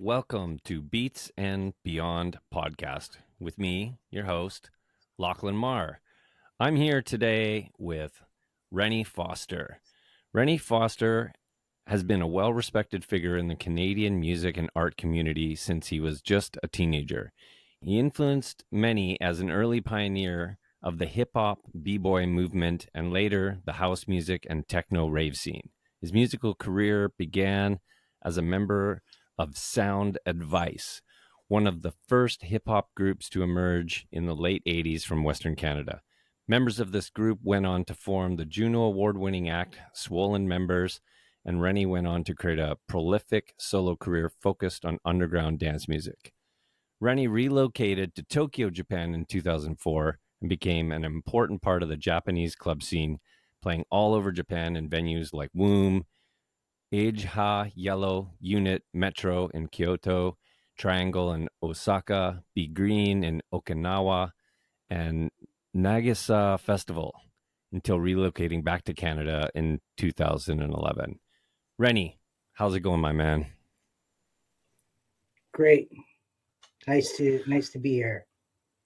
Welcome to Beats and Beyond podcast with me, your host, Lachlan Marr. I'm here today with Rennie Foster. Rennie Foster has been a well-respected figure in the Canadian music and art community since he was just a teenager. He influenced many as an early pioneer of the hip-hop, b-boy movement, and later the house music and techno rave scene. His musical career began as a member of Sound Advice, one of the first hip-hop groups to emerge in the late 80s from Western Canada. Members of this group went on to form the Juno Award-winning act, Swollen Members, and Rennie went on to create a prolific solo career focused on underground dance music. Rennie relocated to Tokyo, Japan in 2004 and became an important part of the Japanese club scene, playing all over Japan in venues like Womb, ageHa, Yellow, Unit, Metro in Kyoto, Triangle in Osaka, Be Green in Okinawa, and Nagisa Festival until relocating back to Canada in 2011. Rennie, how's it going, my man? Great. Nice to be here.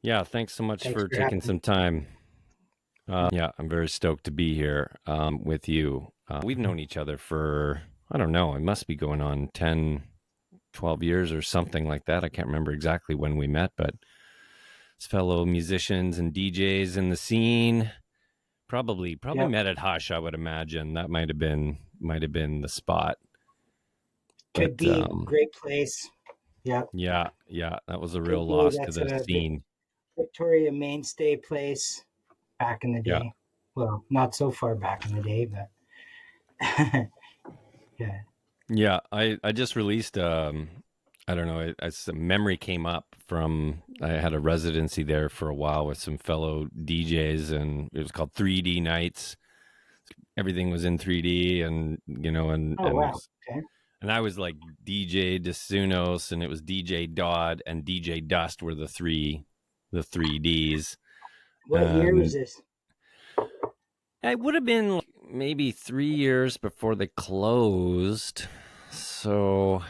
Yeah, thanks so much for taking some time. Yeah, I'm very stoked to be here with you. We've known each other for, I don't know, it must be going on 10, 12 years or something like that. I can't remember exactly when we met, but as fellow musicians and DJs in the scene, probably Yep. met at Hush, I would imagine. That might have been the spot. Could be great place. Yep. Yeah, that was a real loss to the scene. Victoria mainstay place back in the day. Yeah. Well, not so far back in the day, but yeah. Yeah, I just released I don't know, a memory came up from, I had a residency there for a while with some fellow DJs, and it was called 3D Nights. Everything was in 3D, and wow. Okay. And I was like DJ DeSunos, and it was DJ Dodd and DJ Dust were the three Ds. What year was this? It would have been maybe 3 years before they closed. So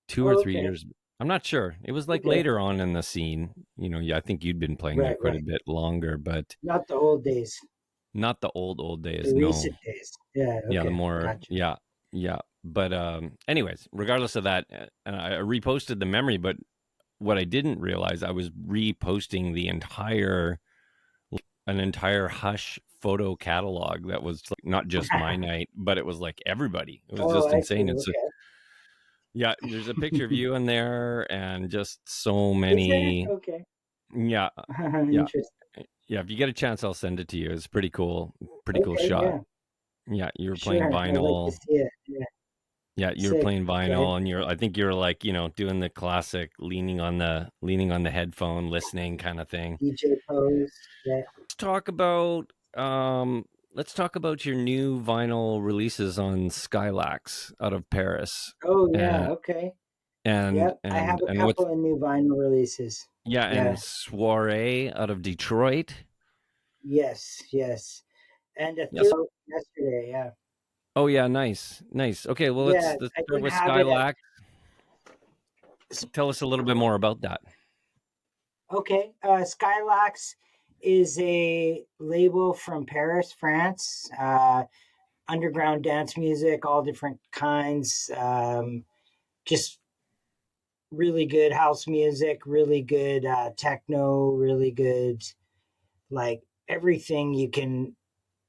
2 or 3 years. I'm not sure. It was like later on in the scene. Yeah, I think you'd been playing there quite a bit longer, but not the old days. Not the old days. The recent days. Yeah. Okay. Yeah, the more. Gotcha. Yeah. But anyways, regardless of that, and I reposted the memory, but what I didn't realize, I was reposting an entire Hush photo catalog that was like not just my night, but it was like everybody. It was just insane. And so, yeah, there's a picture of you in there, and just so many. Okay. Yeah. Interesting. Yeah, if you get a chance, I'll send it to you. It's pretty cool. Pretty cool shot. Yeah, you were playing vinyl. I'd like to see it. Yeah, you were playing vinyl, and I think you're like, doing the classic leaning on the headphone, listening kind of thing. DJ pose. Yeah. Let's talk about your new vinyl releases on Skylax out of Paris. Oh yeah, okay. And I have a couple of new vinyl releases. Yeah, and Soiree out of Detroit. Yes. And yesterday, yeah. Oh yeah, nice. Okay, well let's start with Skylax. Tell us a little bit more about that. Okay, Skylax is a label from Paris, France. Underground dance music, all different kinds. Just really good house music, really good techno, really good, like everything you can,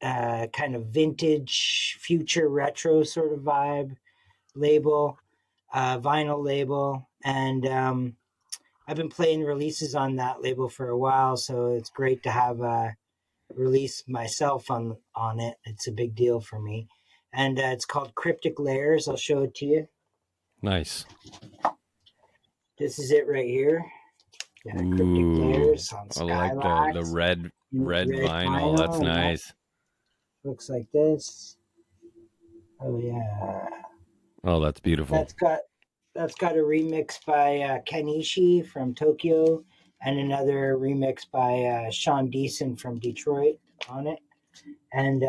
kind of vintage, future retro sort of vibe label, vinyl label. And I've been playing releases on that label for a while, so it's great to have a release myself on it. It's a big deal for me. And it's called Cryptic Layers. I'll show it to you. Nice. This is it right here. Yeah, Cryptic Layers on Skylax. I like the red vinyl. That's nice. Looks like this. Oh yeah. Oh, that's beautiful. That's got a remix by Kenichi from Tokyo, and another remix by Sean Deason from Detroit on it. And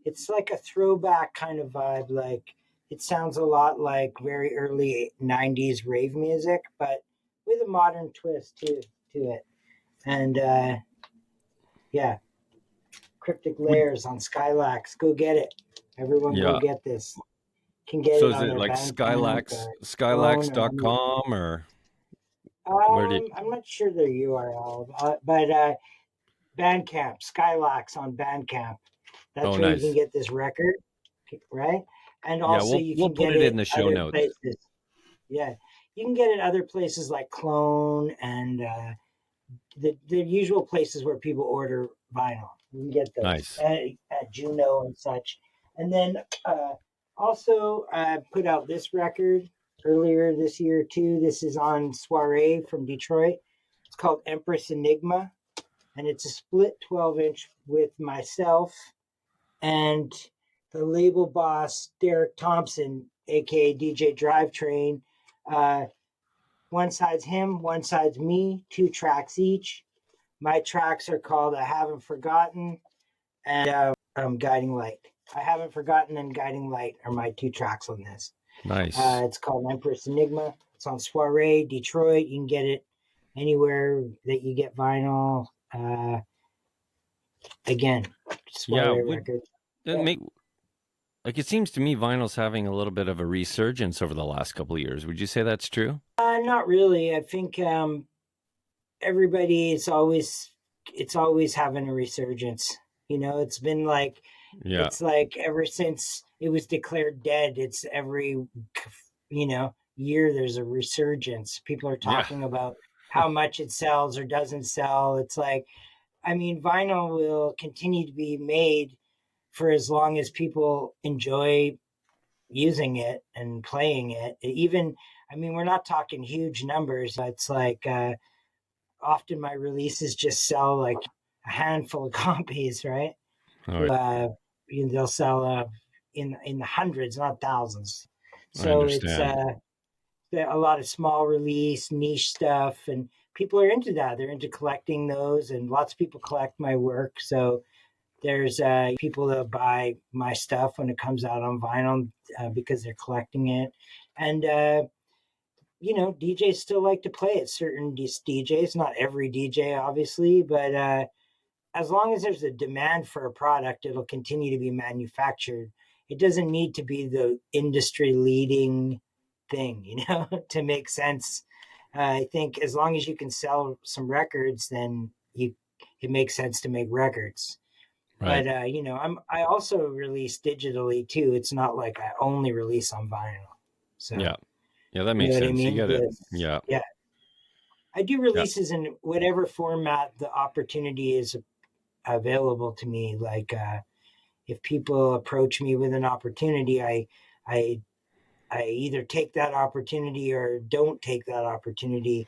it's like a throwback kind of vibe, like it sounds a lot like very early 90s rave music, but with a modern twist to it. And yeah, Cryptic Would Layers on Skylax. Go get it. Everyone go yeah. get this. Can get So it is on it their like Bandcamp Skylax or Phone or any. Skylax.com or where do you I'm not sure their URL, but Bandcamp, Skylax on Bandcamp. That's Oh, where you can nice. get this record, right? And Yeah, also you we'll can put get it in it the show other notes. places. Yeah, you can get it other places like Clone and the usual places where people order vinyl. You can get those Nice. at Juno and such. And then also I put out this record earlier this year too. This is on Soiree from Detroit. It's called Empress Enigma, and it's a split 12-inch with myself and the label boss Derek Thompson, aka DJ Drivetrain. Uh, one side's him, one side's me, 2 tracks each. My tracks are called I Haven't Forgotten and Guiding Light. I Haven't Forgotten and Guiding Light are my 2 tracks on this. Nice. It's called Empress Enigma. It's on Soiree, Detroit. You can get it anywhere that you get vinyl. Again, Yeah, Soiree would record. it Yeah. make like it seems to me vinyl's having a little bit of a resurgence over the last couple of years. Would you say that's true? Not really. I think everybody is always it's always having a resurgence. You know, Yeah. it's like ever since it was declared dead, it's every year there's a resurgence. People are Yeah. talking about how much it sells or doesn't sell. It's like, I mean, vinyl will continue to be made for as long as people enjoy using it and playing it. Even, I mean, we're not talking huge numbers. It's like often my releases just sell like a handful of copies, right? Oh, To they'll sell in the hundreds, not thousands. I So it's understand. a lot of small release, niche stuff, and people are into that. They're into collecting those, and lots of people collect my work. So there's people that buy my stuff when it comes out on vinyl because they're collecting it, and DJs still like to play it. Certain DJs, not every DJ, obviously, but as long as there's a demand for a product, it'll continue to be manufactured. It doesn't need to be the industry leading thing, to make sense. I think as long as you can sell some records, then it makes sense to make records. Right. But I also release digitally too. It's not like I only release on vinyl. So Yeah. Yeah, that you know makes what I sense. You mean? got it. Yes. Yeah. Yeah. I do Yeah. releases in whatever format the opportunity is available to me. Like if people approach me with an opportunity, I I either take that opportunity or don't take that opportunity,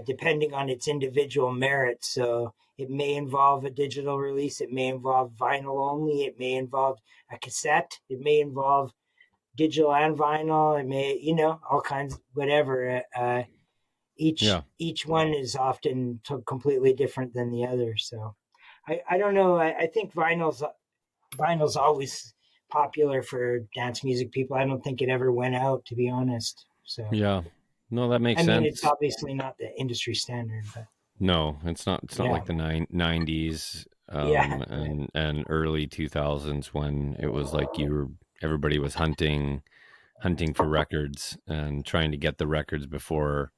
depending on its individual merits. So it may involve a digital release, it may involve vinyl only, it may involve a cassette, it may involve digital and vinyl, it may, all kinds, whatever. Yeah. Each one is often completely different than the other. So I don't know. I think vinyl's always popular for dance music people. I don't think it ever went out, to be honest. So Yeah. No, that makes I mean, it's sense. obviously not the industry standard, but No, it's not yeah, like the 90s yeah, right. and early 2000s when it was like everybody was hunting for records and trying to get the records before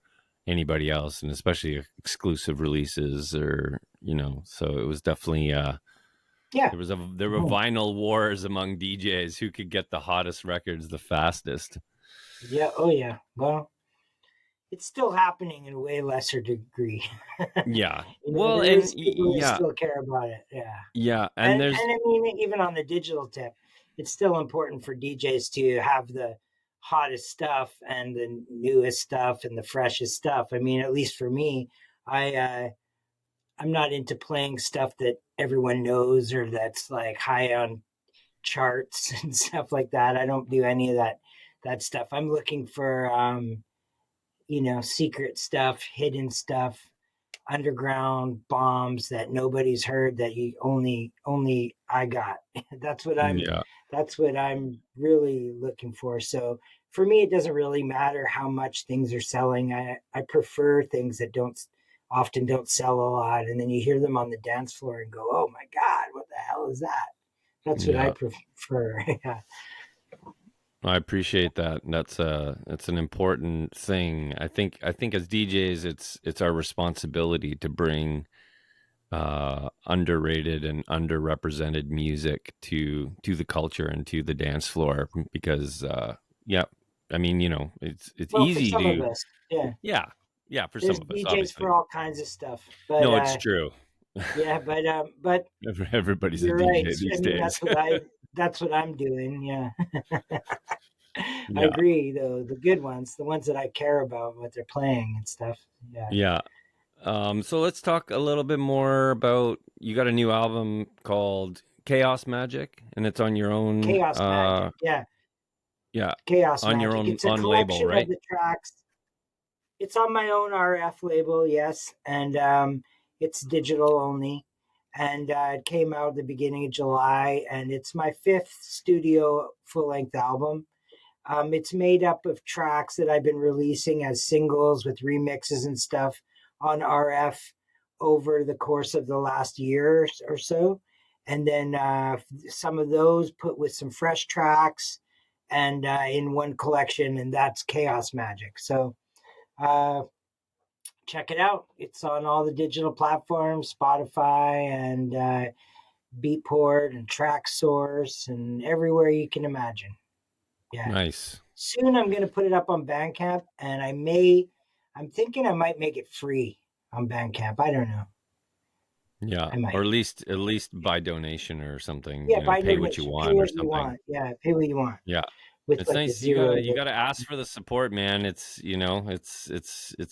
anybody else, and especially exclusive releases or so it was definitely Yeah. there were Mhm. vinyl wars among DJs who could get the hottest records the fastest. Yeah. Oh, yeah. Well, it's still happening in a way lesser degree. Yeah. Well, There and is people who still care about it. Yeah. yeah, and And there's I mean, even on the digital tip, it's still important for DJs to have the hottest stuff and the newest stuff and the freshest stuff. I mean, at least for me, I I'm not into playing stuff that everyone knows or that's like high on charts and stuff like that. I don't do any of that stuff. I'm looking for secret stuff, hidden stuff, underground bombs that nobody's heard that you only I got. that's what I'm yeah. That's what I'm really looking for. So for me, it doesn't really matter how much things are selling. I prefer things that often don't sell a lot, and then you hear them on the dance floor and go, "Oh my God, what the hell is that?" That's what I Yeah, prefer. Yeah. I appreciate that. That's an important thing. I think as DJs, it's our responsibility to bring underrated and underrepresented music to the culture and to the dance floor because yeah, I mean, it's Well, for easy some of to us, yeah. yeah, yeah, for There's some of us, DJs obviously. for all kinds of stuff, but No, it's true. yeah, but Everybody's a you're right. DJ I these mean, days. that's what I'm doing. Yeah. I Yeah, agree, though. The good ones, the ones that I care about, what they're playing and stuff. Yeah. yeah. So let's talk a little bit more about you got a new album called Chaos Magic, and it's on your own Chaos Magic. Yeah. yeah, Chaos on your Magic. own It's a on label, collection of right? the tracks. It's on my own RF label, yes. And it's digital only. And it came out at the beginning of July. And it's my fifth studio full length album. It's made up of tracks that I've been releasing as singles with remixes and stuff on RF over the course of the last year or so. And then some of those put with some fresh tracks and in one collection, and that's Chaos Magic. So uh, check it out. It's on all the digital platforms, Spotify and Beatport and Track Source and everywhere you can imagine. Yeah. Nice. Soon I'm going to put it up on Bandcamp, and I'm thinking I might make it free on Bandcamp. I don't know. Yeah, I or might. at least by donation or something, Yeah, buy pay what you donation. Pay want or what you something. want. Yeah, pay what you want Yeah. with It's like a nice. You zero. gotta you gotta ask for the support, man. It's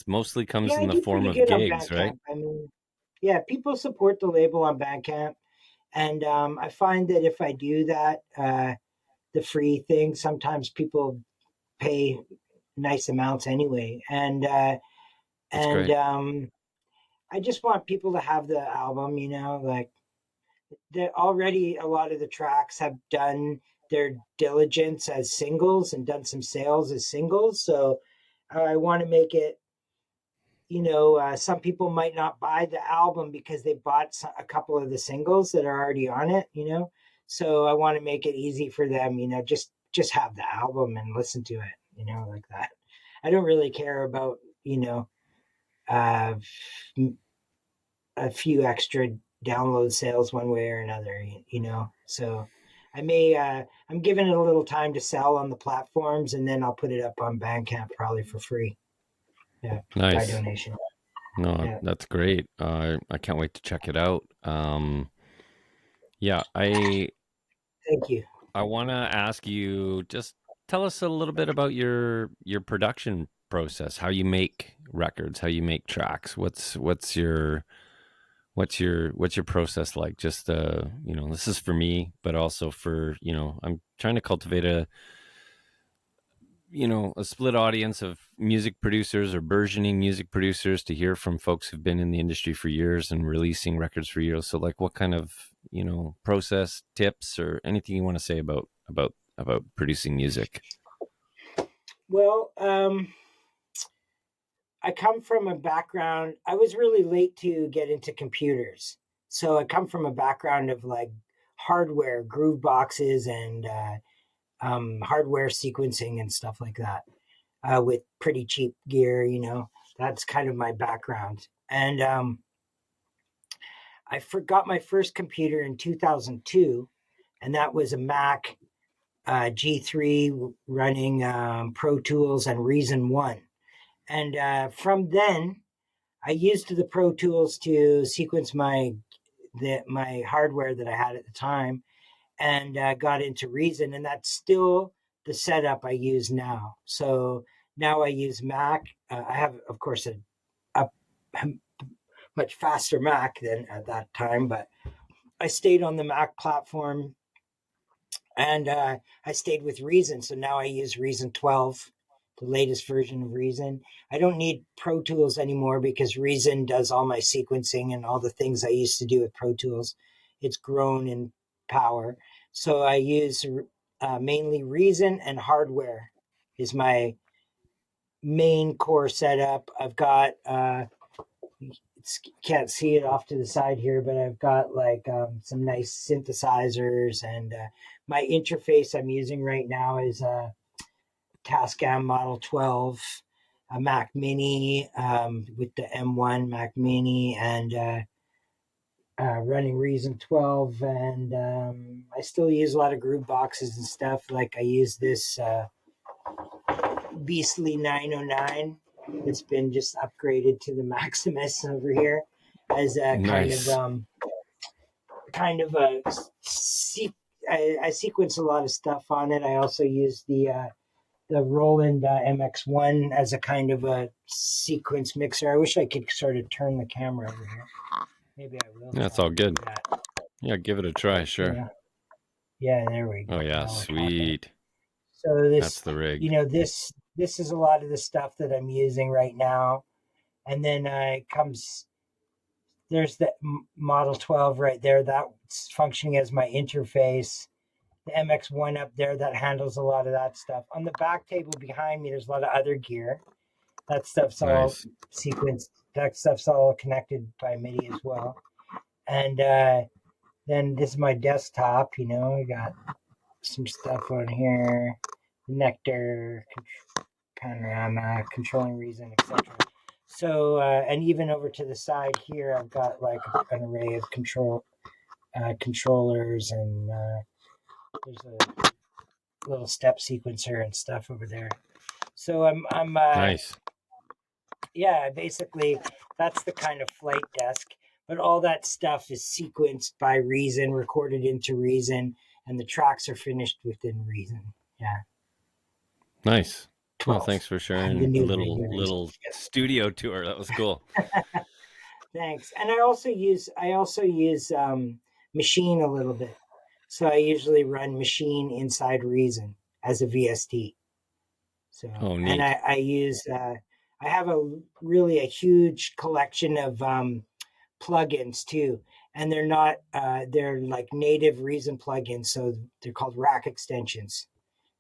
mostly comes Yeah, I in the do form pretty of good on gigs, right? Bandcamp. I mean, yeah, people support the label on Bandcamp. And I find that if I do that, the free thing, sometimes people pay nice amounts anyway. That's And great. I just want people to have the album, like that already a lot of the tracks have done their diligence as singles and done some sales as singles. So I want to make it, some people might not buy the album because they bought a couple of the singles that are already on it. So I want to make it easy for them, just have the album and listen to it, like that. I don't really care about, uh, a few extra download sales one way or another. So I'm giving it a little time to sell on the platforms, and then I'll put it up on Bandcamp probably for free. Yeah, by Nice. donation. No, Yeah. that's great. I can't wait to check it out. Yeah, Thank you. I want to ask you just tell us a little bit about your production process, how you make records, how you make tracks. What's your process like? Just this is for me, but also for, I'm trying to cultivate a split audience of music producers or burgeoning music producers to hear from folks who've been in the industry for years and releasing records for years. So like what kind of, process tips or anything you want to say about producing music? Well, I come from a background, I was really late to get into computers. So I come from a background of like hardware, groove boxes, and hardware sequencing and stuff like that with pretty cheap gear. That's kind of my background. And I forgot my first computer in 2002, and that was a Mac G3 running Pro Tools and Reason 1. And from then, I used the Pro Tools to sequence my hardware that I had at the time, and got into Reason, and that's still the setup I use now. So now I use Mac. I have, of course, a much faster Mac than at that time, but I stayed on the Mac platform, and I stayed with Reason. So now I use Reason 12, the latest version of Reason. I don't need Pro Tools anymore because Reason does all my sequencing and all the things I used to do with Pro Tools. It's grown in power. So I use mainly Reason and hardware is my main core setup. I've got can't see it off to the side here, but I've got like some nice synthesizers, and my interface I'm using right now is a Tascam Model 12, a Mac Mini with the M1 Mac Mini, and running Reason 12, and I still use a lot of groove boxes and stuff. Like I use this beastly 909. It's been just upgraded to the Maximus over here as a Nice. kind of a I sequence a lot of stuff on it. I also use the Roland MX1 as a kind of a sequence mixer. I wish I could sort of turn the camera over here. Maybe I will That's try all to do good. that. Yeah, give it a try. Sure. Yeah, yeah. There we Oh go. yeah, Now we're talking. sweet. So That's this, the rig. this is a lot of the stuff that I'm using right now, and then it comes. There's the Model 12 right there. That's functioning as my interface. The MX1 up there that handles a lot of that stuff. On the back table behind me, there's a lot of other gear. That stuff's all Nice. sequenced. That stuff's all connected by MIDI as well. And then this is my desktop. I got some stuff on here, Nectar, Panorama, Controlling Reason, etc. So, and even over to the side here, I've got like an array of controllers, and there's a little step sequencer and stuff over there. So I'm Nice. yeah, basically that's the kind of flight desk. But all that stuff is sequenced by Reason, recorded into Reason, and the tracks are finished within Reason. Yeah, Nice. Well, 12. thanks for The sharing a new little studio tour. That was cool. Thanks. And I also use Machine a little bit. So I usually run Machine inside Reason as a VST. So, Oh, and neat. I have a huge collection of plugins too, and they're like native Reason plugins, so they're called rack extensions,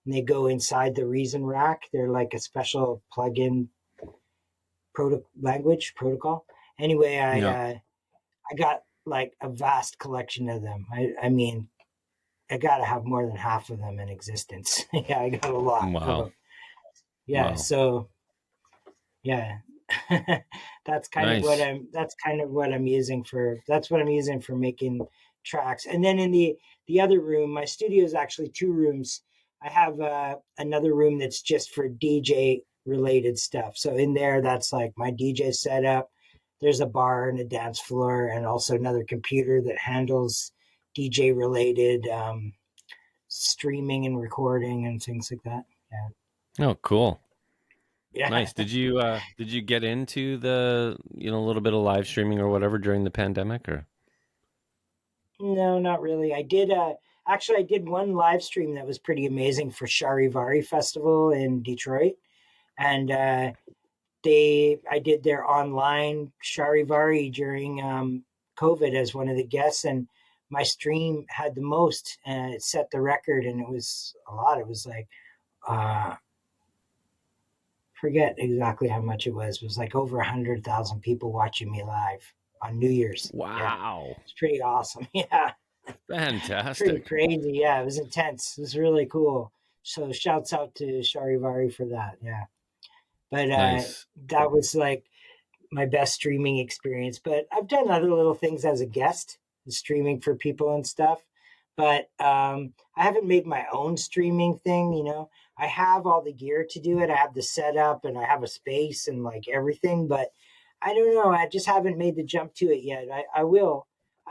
and they go inside the Reason rack. They're like a special plugin language protocol. Anyway, Yeah. I got like a vast collection of them. I mean, I got to have more than half of them in existence. Yeah, I got a lot of Wow. them. Yeah, Wow. so yeah, Nice. that's what I'm using for making tracks. And then in the other room, my studio is actually two rooms. I have another room that's just for DJ related stuff. So in there, that's like my DJ setup. There's a bar and a dance floor, and also another computer that handles DJ related streaming and recording and things like that. Yeah. Oh, cool. Yeah. Nice. Did you get into the, a little bit of live streaming or whatever during the pandemic or? No, not really. I did one live stream that was pretty amazing for Charivari Festival in Detroit, and they I did their online Charivari during COVID as one of the guests, and my stream had the most, and it set the record, and it was a lot. It was like uh, forget exactly how much it was. It was like over 100,000 people watching me live on New Year's. Yeah, Wow. it's pretty awesome. Yeah. Pretty Fantastic. crazy. Yeah, it was intense. It was really cool. So shouts out to Charivari for that. Yeah. But Nice. that was like my best streaming experience. But I've done other little things as a guest, streaming for people and stuff. But I haven't made my own streaming thing. I have all the gear to do it. I have the setup and I have a space and like everything. But I don't know. I just haven't made the jump to it yet. I will.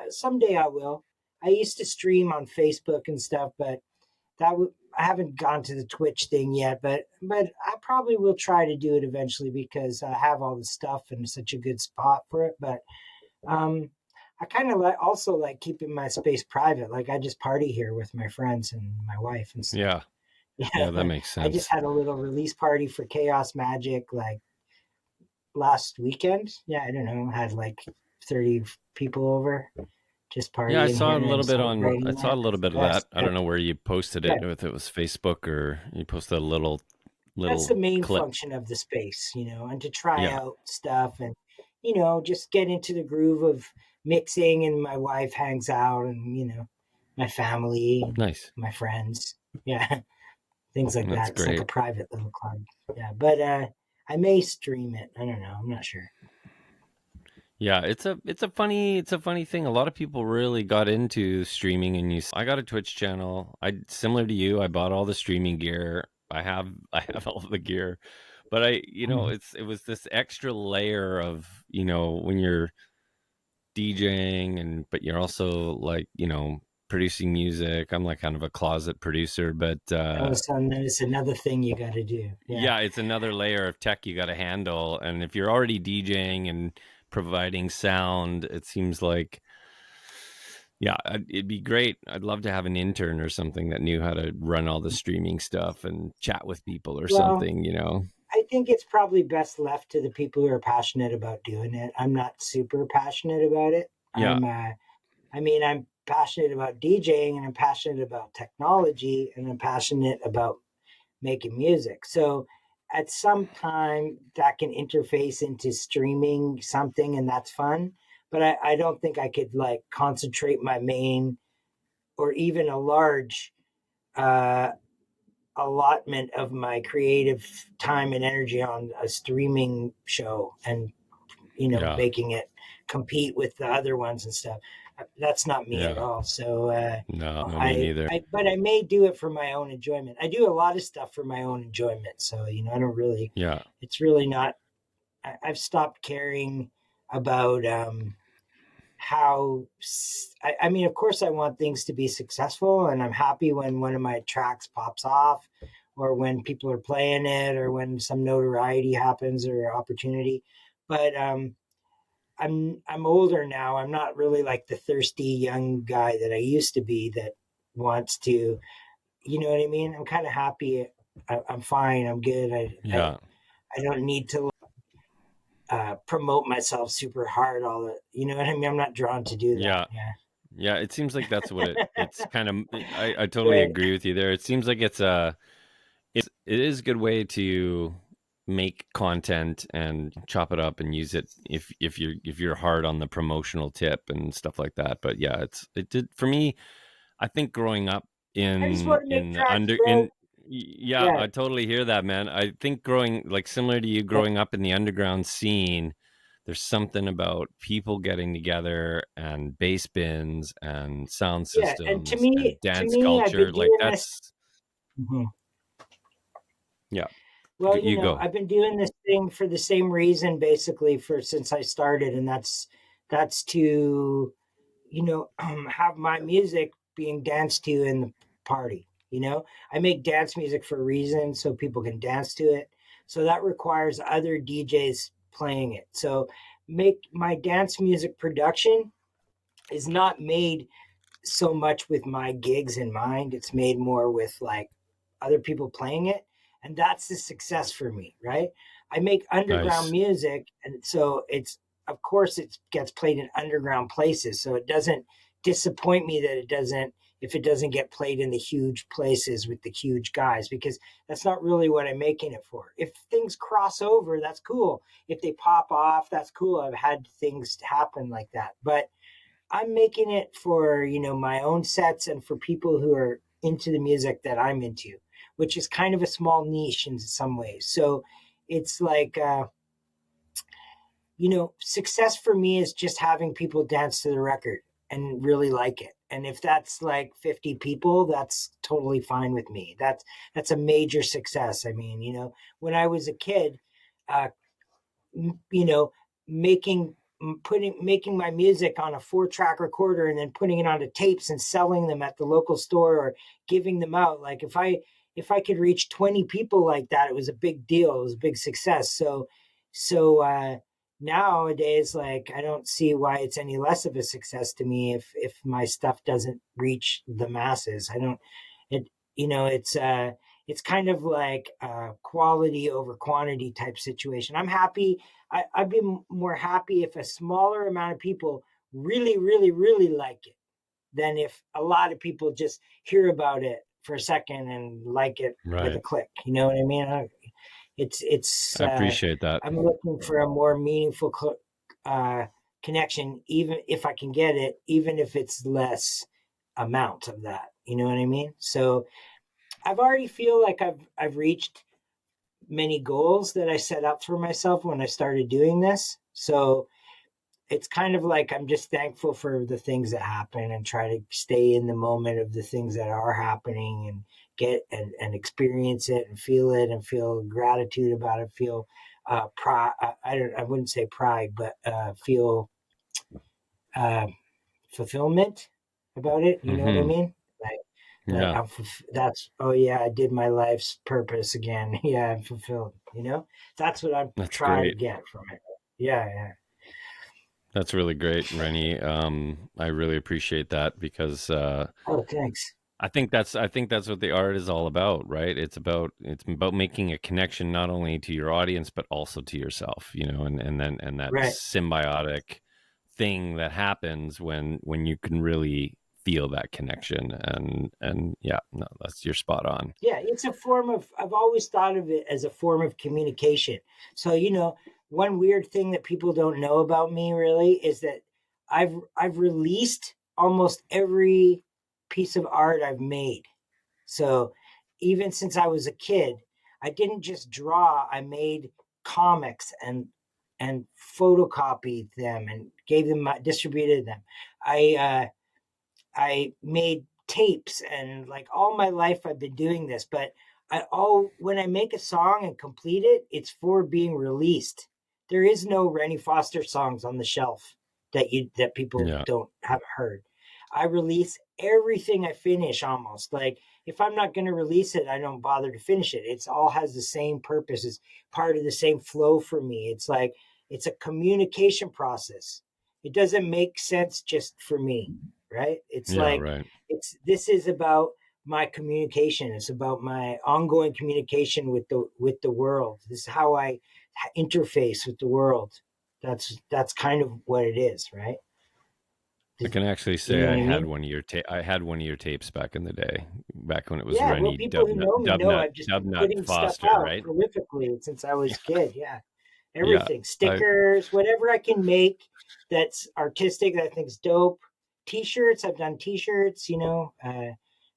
Someday I will. I used to stream on Facebook and stuff, but I haven't gone to the Twitch thing yet. But I probably will try to do it eventually because I have all the stuff and such a good spot for it. But um, I kind of also like keeping my space private. Like I just party here with my friends and my wife and stuff. Yeah. Yeah, that Yeah, makes I just sense. had a little release party for Chaos Magic like last weekend. Yeah, I don't know, had like 30 people over. just Yeah, partying here and I celebrating saw that. a little That's the bit of that. best. I don't know where you posted Yeah, it, if it was Facebook or you posted a that's the little main clip. function of the space, and to try Yeah. out stuff and, just get into the groove of mixing. And my wife hangs out and, my family and Nice. my friends. Yeah, things like That's that. It's like a great. private little club. Yeah, but I may stream it. I don't know. I'm not sure. Yeah, it's a funny thing. A lot of people really got into streaming, and I got a Twitch channel. I similar to you. I bought all the streaming gear. I have all the gear, but Mhm. it was this extra layer of, when you're DJing, but you're also like, producing music. I'm like kind of a closet producer, but All of a sudden, it's another thing you got to do. Yeah. yeah, it's another layer of tech you got to handle. And if you're already DJing and providing sound, it seems like, yeah, it'd be great. I'd love to have an intern or something that knew how to run all the streaming stuff and chat with people or Well, something. I think it's probably best left to the people who are passionate about doing it. I'm not super passionate about it. Yeah, I'm passionate about DJing and I'm passionate about technology and I'm passionate about making music. So at some time that can interface into streaming something and that's fun. But I don't think I could like concentrate my main or even a large uh, allotment of my creative time and energy on a streaming show and yeah, making it compete with the other ones and stuff. That's not me at yeah. all. So No, me neither. but I may do it for my own enjoyment. I do a lot of stuff for my own enjoyment. So I don't really. Yeah, It's really not. I've stopped caring about how. I mean, of course, I want things to be successful, and I'm happy when one of my tracks pops off, or when people are playing it, or when some notoriety happens or opportunity. But I'm older now. I'm not really like the thirsty young guy that I used to be that wants to, you know what I mean? I'm kind of happy. I'm fine. I'm good. yeah, I don't need to promote myself super hard. You know what I mean? I'm not drawn to do that. yeah. Yeah, it seems like that's what Yeah. it's kind of. I totally Right. agree with you there. It seems like it is a good way to make content and chop it up and use it if you're hard on the promotional tip and stuff like that. But yeah, it did for me. I think growing up I just want to make in the tracks, bro. yeah, Yeah. I totally hear that, man. I think growing like similar to you Yeah. growing up in the underground scene, there's something about people getting together and bass bins and sound Yeah. And systems and to dance me, I've been culture. Like doing this. that's Mhm. yeah. Well, You go. I've been doing this thing for the same reason basically for since I started, and that's to have my music being danced to in the party. I make dance music for a reason so people can dance to it. So that requires other DJs playing it. So make my dance music production is not made so much with my gigs in mind. It's made more with like other people playing it. And that's the success for me, right? I make underground Nice. music. And so of course, it gets played in underground places. So it doesn't disappoint me that if it doesn't get played in the huge places with the huge guys, because that's not really what I'm making it for. If things cross over, that's cool. If they pop off, that's cool. I've had things happen like that. But I'm making it for, my own sets and for people who are into the music that I'm into, which is kind of a small niche in some ways. So it's like, success for me is just having people dance to the record and really like it. And if that's like 50 people, that's totally fine with me. That's a major success. I mean, when I was a kid, uh, you know, making making my music on a 4-track recorder and then putting it onto tapes and selling them at the local store or giving them out. Like if I could reach 20 people like that, it was a big deal. It was a big success. So nowadays, like I don't see why it's any less of a success to me if my stuff doesn't reach the masses. I don't it it's kind of like a quality over quantity type situation. I'm happy. I'd be more happy if a smaller amount of people really, really, really like it than if a lot of people just hear about it for a second and like it with a Right. click. You know what I mean? It's I appreciate that. I'm looking for a more meaningful connection, even if I can get it, even if it's less amount of that. You know what I mean? So I've already feel like I've reached many goals that I set up for myself when I started doing this. So it's kind of like I'm just thankful for the things that happen and try to stay in the moment of the things that are happening and get and experience it and feel gratitude about it, feel pride. I wouldn't say pride, but feel uh, fulfillment about it. You know what I Mm-hmm. mean? Like Yeah, that's, oh yeah, I did my life's purpose again. Yeah, I'm fulfilled. You know, that's what I'm that's trying to great. get from it. Yeah, yeah. That's really great, Rennie. I really appreciate that because Oh, thanks. I think that's what the art is all about, right? It's about making a connection not only to your audience but also to yourself, and that Right. symbiotic thing that happens when you can really feel that connection and yeah, no, that's you're spot on. Yeah, it's a form of, I've always thought of it as a form of communication. So, one weird thing that people don't know about me really is that I've released almost every piece of art I've made. So, even since I was a kid, I didn't just draw, I made comics and photocopied them and gave them distributed them. I made tapes and like all my life I've been doing this, but when I make a song and complete it, it's for being released. There is no Rennie Foster songs on the shelf that people Yeah. don't have heard. I release everything I finish almost. Like if I'm not going to release it, I don't bother to finish it. It's all has the same purpose. It's part of the same flow for me. It's like it's a communication process. It doesn't make sense just for me, right? It's Yeah, like right. this is about my communication. It's about my ongoing communication with the world. This is how I interface with the world. That's kind of what it is, right? I can actually You say know what I mean? I had one of your tapes back in the day, back when it was Yeah. Well, Rennie people who know me know I've just been Dubnut putting stuff Foster, out right? prolifically since I was a kid. Yeah, Yeah. everything, I stickers, whatever I can make that's artistic that I think is dope. T-shirts, I've done T-shirts.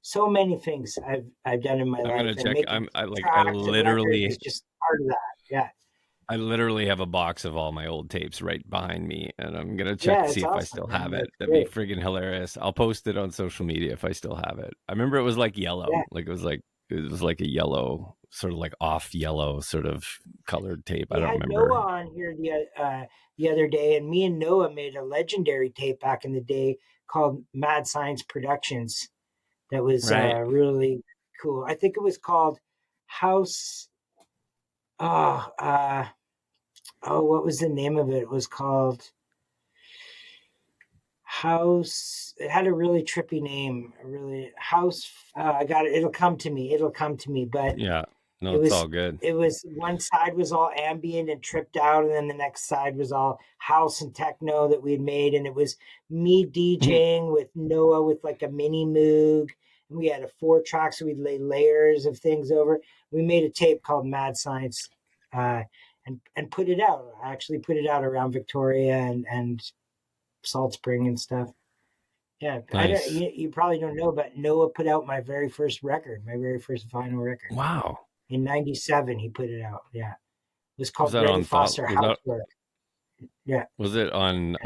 So many things I've done in my I'm life, gonna and check. making tracks and records is just part of that. Yeah, I literally have a box of all my old tapes right behind me, and I'm gonna check yeah, to see it's if I awesome, still man. have it. That's That'd be great. friggin' hilarious. I'll post it on social media if I still have it. I remember it was like Yeah, yellow, like a yellow, sort of like off yellow, sort of colored tape. I we don't had Noah remember. on here the other day, and me and Noah made a legendary tape back in the day called Mad Science Productions. That was Right. really cool. I think it was called House. Oh, what was the name of it? It was called House. It had a really trippy name. A really House. I got it. It'll come to me. It'll come to me. But Yeah. No, it it's was all good. it was one side was all ambient and tripped out, and then the next side was all house and techno that we had made, and it was me DJing with Noah with like a mini moog, and we had a 4 track, so we'd lay layers of things over. We made a tape called Mad Science, uh, and put it out. I actually put it out around Victoria and Salt Spring and stuff. Yeah, I don't. Nice. You probably don't know, but Noah put out my very first record, my very first vinyl record. Wow. In '97, he put it out. Yeah. It was Was called that Rennie on thought? Foster Housework. Yeah. Was it on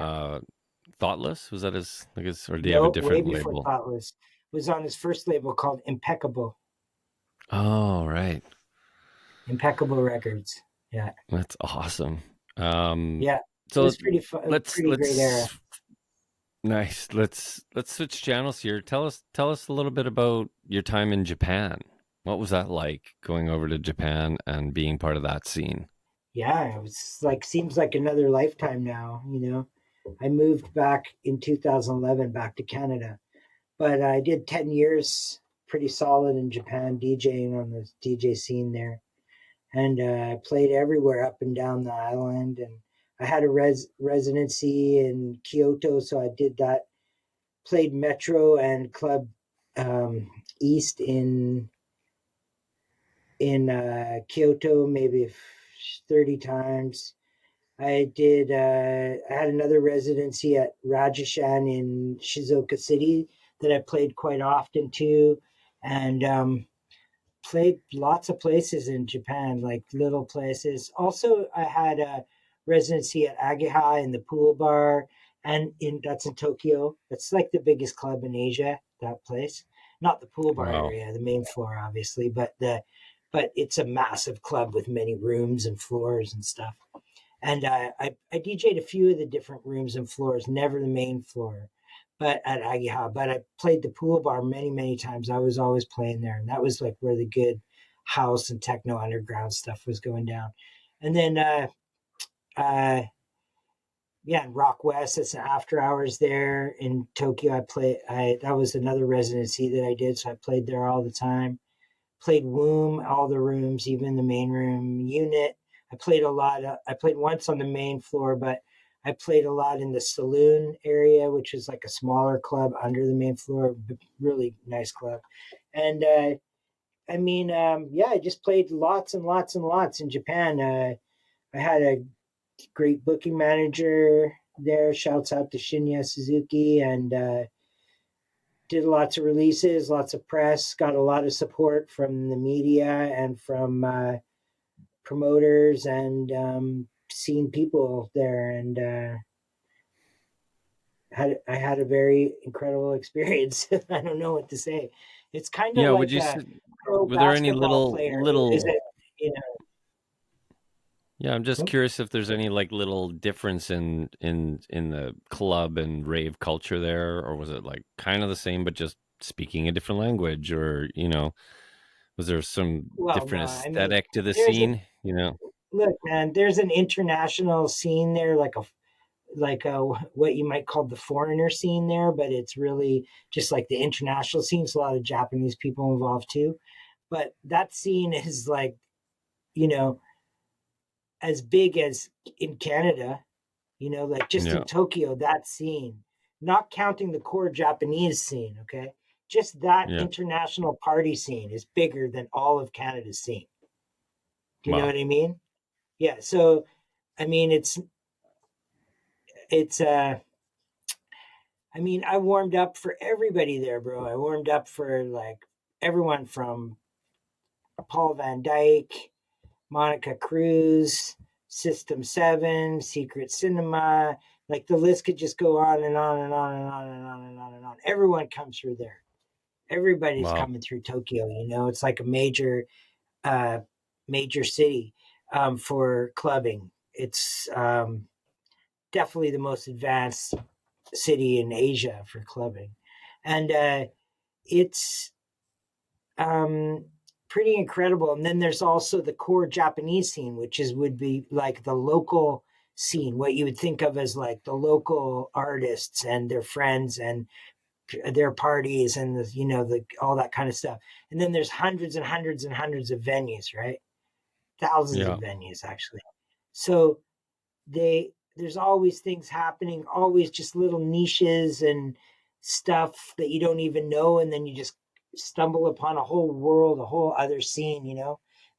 Thoughtless? Was that his like his, or do you have a No, way different before label? Thoughtless. Was on his first label called Impeccable. Oh, right. Impeccable Records. Yeah. That's awesome. Um, Yeah. It so was pretty fun, let's pretty great era. let's nice. Let's switch channels here. Tell us a little bit about your time in Japan. What was that like going over to Japan and being part of that scene? Yeah, it was like seems like another lifetime now. I moved back in 2011 back to Canada, but I did 10 years pretty solid in Japan DJing on the DJ scene there. And played everywhere up and down the island. And I had a residency in Kyoto, so I did that. Played Metro and Club East in Kyoto maybe 30 times. I had another residency at Rajashan in Shizuoka City that I played quite often too, and played lots of places in Japan, like little places. Also, I had a residency at ageHa in the pool bar, and in that's in Tokyo. That's like the biggest club in Asia. That place, not the pool bar Wow. area, the main floor, obviously, but it's a massive club with many rooms and floors and stuff. And I DJ'd a few of the different rooms and floors, never the main floor, but at ageHa. But I played the pool bar many, many times. I was always playing there, and that was like where the good house and techno underground stuff was going down. And then, uh, yeah, in Rock West, it's an after hours there in Tokyo. I that was another residency that I did, so I played there all the time. Played Womb, all the rooms, even the main room unit. I played a lot. I played once on the main floor, but I played a lot in the saloon area, which is like a smaller club under the main floor. Really nice club. And yeah, I just played lots and lots and lots in Japan. I had a great booking manager there. Shouts out to Shinya Suzuki, and did lots of releases, lots of press, got a lot of support from the media and from promoters and seen people there, and I had a very incredible experience. I don't know what to say. It's kind of Yeah, would like you a say, pro were there any basketball little player, is little it? You yeah, I'm just know, curious if there's any like little difference in the club and rave culture there, or was it like kind of the same but just speaking a different language, or was there some well, no, different I mean, aesthetic to the there's a scene? look, man. There's an international scene there, like what you might call the foreigner scene there, but it's really just like the international scene. It's a lot of Japanese people involved too, but that scene is like, you know, as big as in Canada, like just in Yeah, Tokyo, that scene, not counting the core Japanese scene, okay? Just that yeah. international party scene is bigger than all of Canada's scene. Do you know Wow. what I mean? Yeah. So, I mean, it's I warmed up for everybody there, bro. I warmed up for like everyone from Paul Van Dyke, Monica Cruz, System 7, Secret Cinema. Like the list could just go on and on and on and on and on and on and on. Everyone comes through there. Everybody's Wow. coming through Tokyo. It's like a uh, major city for clubbing. It's definitely the most advanced city in Asia for clubbing, and it's um, pretty incredible. And then there's also the core Japanese scene, which would be like the local scene, what you would think of as like the local artists and their friends and their parties and the all that kind of stuff. And then there's hundreds and hundreds and hundreds of venues, right? Thousands of Yeah. venues actually. So there's always things happening, always just little niches and stuff that you don't even know, and then you just stumble upon a whole world, a whole other scene.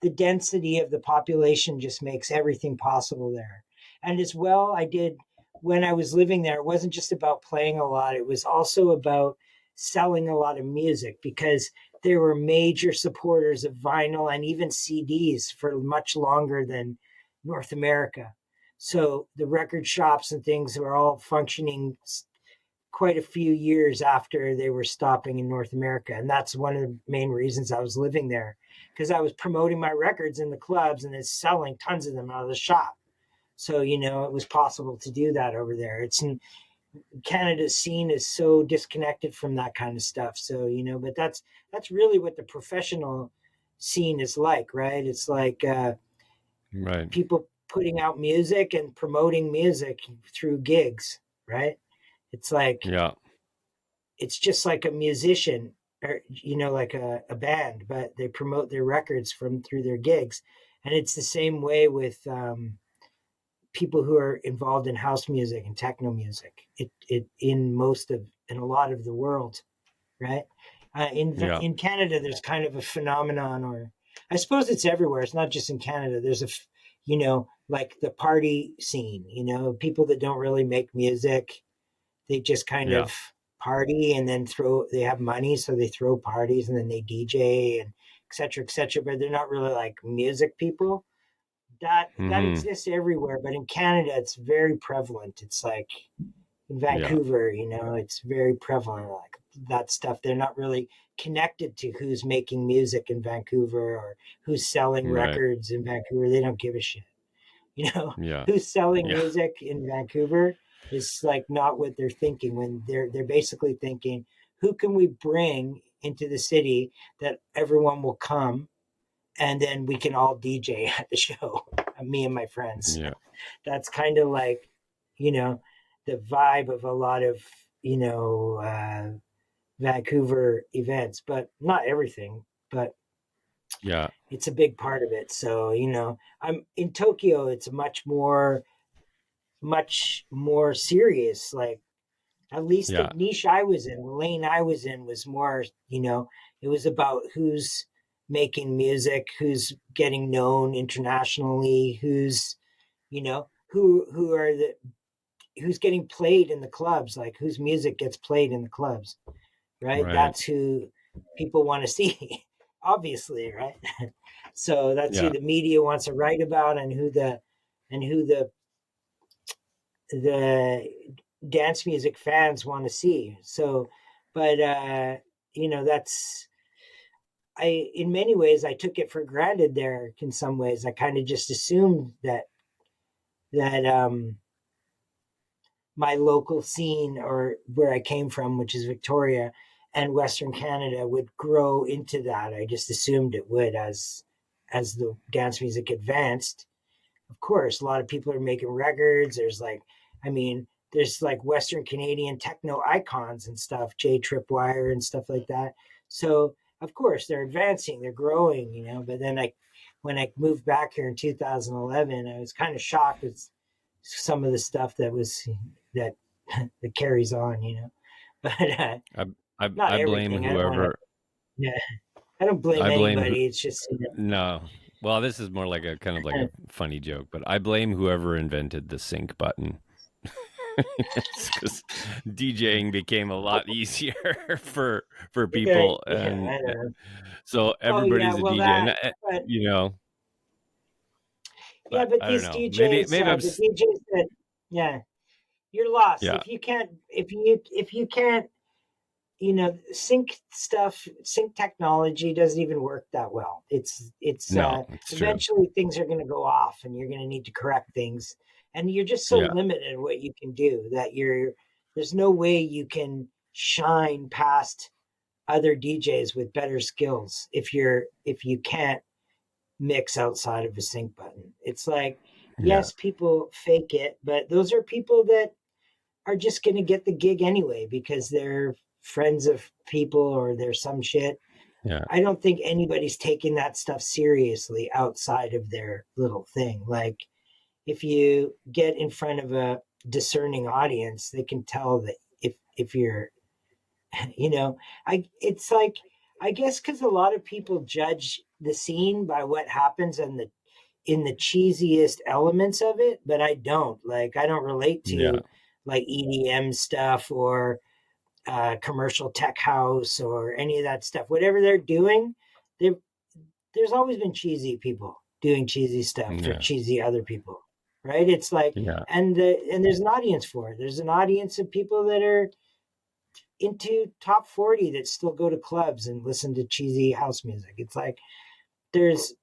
The density of the population just makes everything possible there. And as well, I did when I was living there, it wasn't just about playing a lot, it was also about selling a lot of music, because there were major supporters of vinyl and even CDs for much longer than North America. So the record shops and things were all functioning quite a few years after they were stopping in North America. And that's one of the main reasons I was living there, because I was promoting my records in the clubs and then selling tons of them out of the shop. So, it was possible to do that over there. It's in Canada's scene is so disconnected from that kind of stuff. So, but that's really what the professional scene is like, right? It's like Right. people putting out music and promoting music through gigs, right? It's like Yeah. it's just like a musician or like a band, but they promote their records from through their gigs. And it's the same way with people who are involved in house music and techno music. It in a lot of the world, right? Yeah. In Canada, there's kind of a phenomenon, or I suppose it's everywhere. It's not just in Canada. There's like the party scene. People that don't really make music, they just kind Yeah. of party and then they have money, so they throw parties and then they DJ and et cetera, et cetera. But they're not really like music people. That Hmm. exists everywhere, but in Canada, it's very prevalent. It's like in Yeah. Vancouver, it's very prevalent. Like that stuff, they're not really connected to who's making music in Vancouver or who's selling Right. records in Vancouver. They don't give a shit. You know, Yeah. who's selling Yeah. music in Vancouver is like not what they're thinking when they're basically thinking, who can we bring into the city that everyone will come and then we can all DJ at the show, me and my friends. Yeah. That's kind of like, you know, the vibe of a lot of, Vancouver events, but not everything, but Yeah. it's a big part of it. So, I'm in Tokyo, it's much more serious. Like, at least the Yeah. niche I was in, the lane I was in was more, it was about who's making music, who's getting known internationally, who's getting played in the clubs, like whose music gets played in the clubs, right? Right. That's who people want to see, obviously, right? So that's who Yeah. the media wants to write about, and who the dance music fans want to see. So, but that's in many ways I took it for granted there. In some ways, I kind of just assumed that my local scene, or where I came from, which is Victoria and Western Canada, would grow into that. I just assumed it would as the dance music advanced. Of course, a lot of people are making records. There's like Western Canadian techno icons and stuff, J Tripwire and stuff like that. So of course they're advancing, they're growing, But then when I moved back here in 2011, I was kind of shocked at some of the stuff that that carries on. But I not I blame everything. I don't want to. whoever Yeah, I don't blame I blame who anybody. It's just no. Well, this is more like a kind of like a funny joke, but I blame whoever invented the sync button. Because DJing became a lot easier for yeah, people, yeah. and I don't know. so Oh yeah, everybody's a well DJ. that, And but you know, yeah, but but I don't these know. Maybe the DJs that, yeah, you're lost yeah, if you can't, if you can't, sync technology doesn't even work that well. It's no, it's true. eventually things are going to go off and you're going to need to correct things, and you're just so Yeah, limited in what you can do that there's no way you can shine past other DJs with better skills if you can't mix outside of a sync button. It's like, yeah, yes, people fake it, but those are people that are just going to get the gig anyway because they're friends of people or they're some shit. yeah, I don't think anybody's taking that stuff seriously outside of their little thing. Like, if you get in front of a discerning audience, they can tell that if you're, you know, it's like, I guess because a lot of people judge the scene by what happens in the cheesiest elements of it, but I don't. Like, I don't relate yeah, to like EDM stuff or commercial tech house or any of that stuff. Whatever they're doing, they there's always been cheesy people doing cheesy stuff for yeah, cheesy other people, right? It's like, yeah, and there's an audience for it. There's an audience of people that are into top 40 that still go to clubs and listen to cheesy house music. It's like, there's,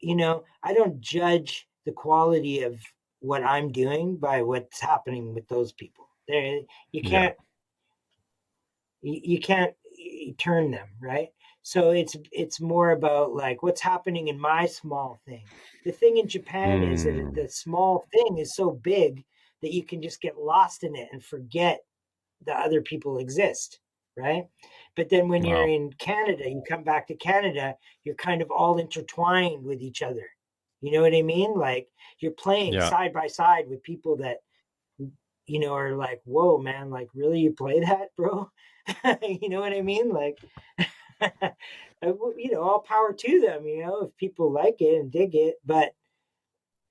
I don't judge the quality of what I'm doing by what's happening with those people. There, you yeah, can't, you can't turn them, right? So it's more about like what's happening in my small thing. The thing in Japan is that mm, the small thing is so big that you can just get lost in it and forget the other people exist, right? But then when you're wow, in Canada, you come back to Canada, you're kind of all intertwined with each other, You know what I mean? Like you're playing Yeah. side by side with people that, are like, whoa, man, like really you play that, bro? You know what I mean? Like, all power to them, if people like it and dig it.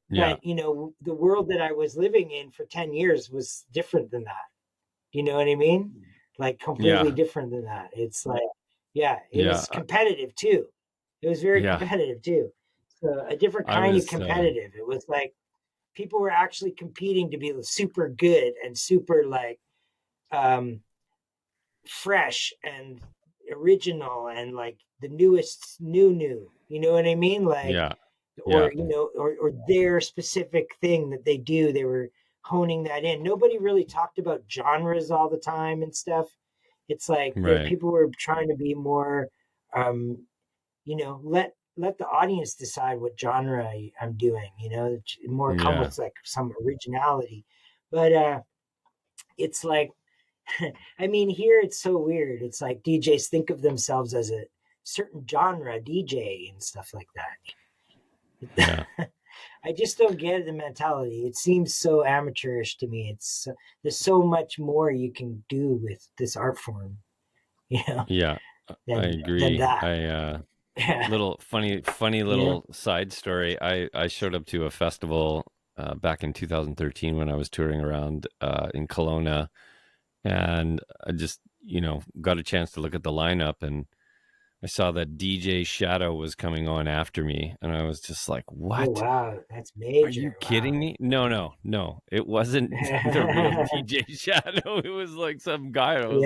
Yeah. But, the world that I was living in for 10 years was different than that. You know what I mean? Like completely Yeah. different than that. It's like, yeah, it Yeah. was competitive too. It was very Yeah. competitive too. So a different I kind of was competitive. It was like people were actually competing to be super good and super like um fresh and original and like the newest new. You know what I mean? Like yeah. or Yeah. or their specific thing that they do, they were honing that in. Nobody really talked about genres all the time and stuff. It's like the Right. people were trying to be more um let the audience decide what genre I'm doing, more come Yeah. with like some originality. But it's like I mean, here it's so weird. It's like DJs think of themselves as a certain genre DJ and stuff like Yeah. that. I just don't get the mentality. It seems so amateurish to me. There's so much more you can do with this art form, you know, Yeah. I than agree. that. Yeah, Little funny you know. little side story. I showed up to a festival back in 2013 when I was touring around in Kelowna, and I just got a chance to look at the lineup, and I saw that DJ Shadow was coming on after me, and I was just like, Oh "What? wow, that's Are you major. kidding me? No, no, no. It wasn't the real Wow. DJ Shadow. It was like some guy. Yeah. I was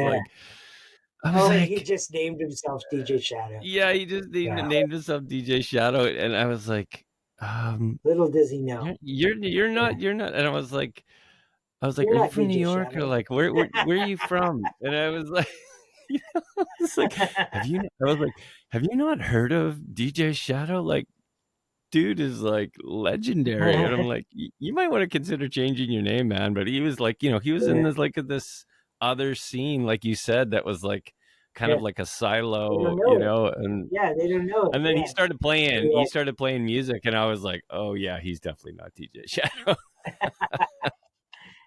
Oh, he like, just named himself DJ Shadow. yeah, he just Yeah. named himself DJ Shadow, and I was like, um, Little does he know. Yeah. you're not, and I was like, You're are you not from New DJ York, or Shadow. like where are you from? And I was like, it's like, I was like, have you not heard of DJ Shadow? Like, dude is like legendary, and I'm like, you might want to consider changing your name, man. But he was like, he was in Yeah. this other scene, like you said, that was like kind Yeah. of like a They silo, don't know it. and Yeah, they don't know it. then Yeah. They're he like, started playing music, and I was like, oh yeah, he's definitely not DJ Shadow.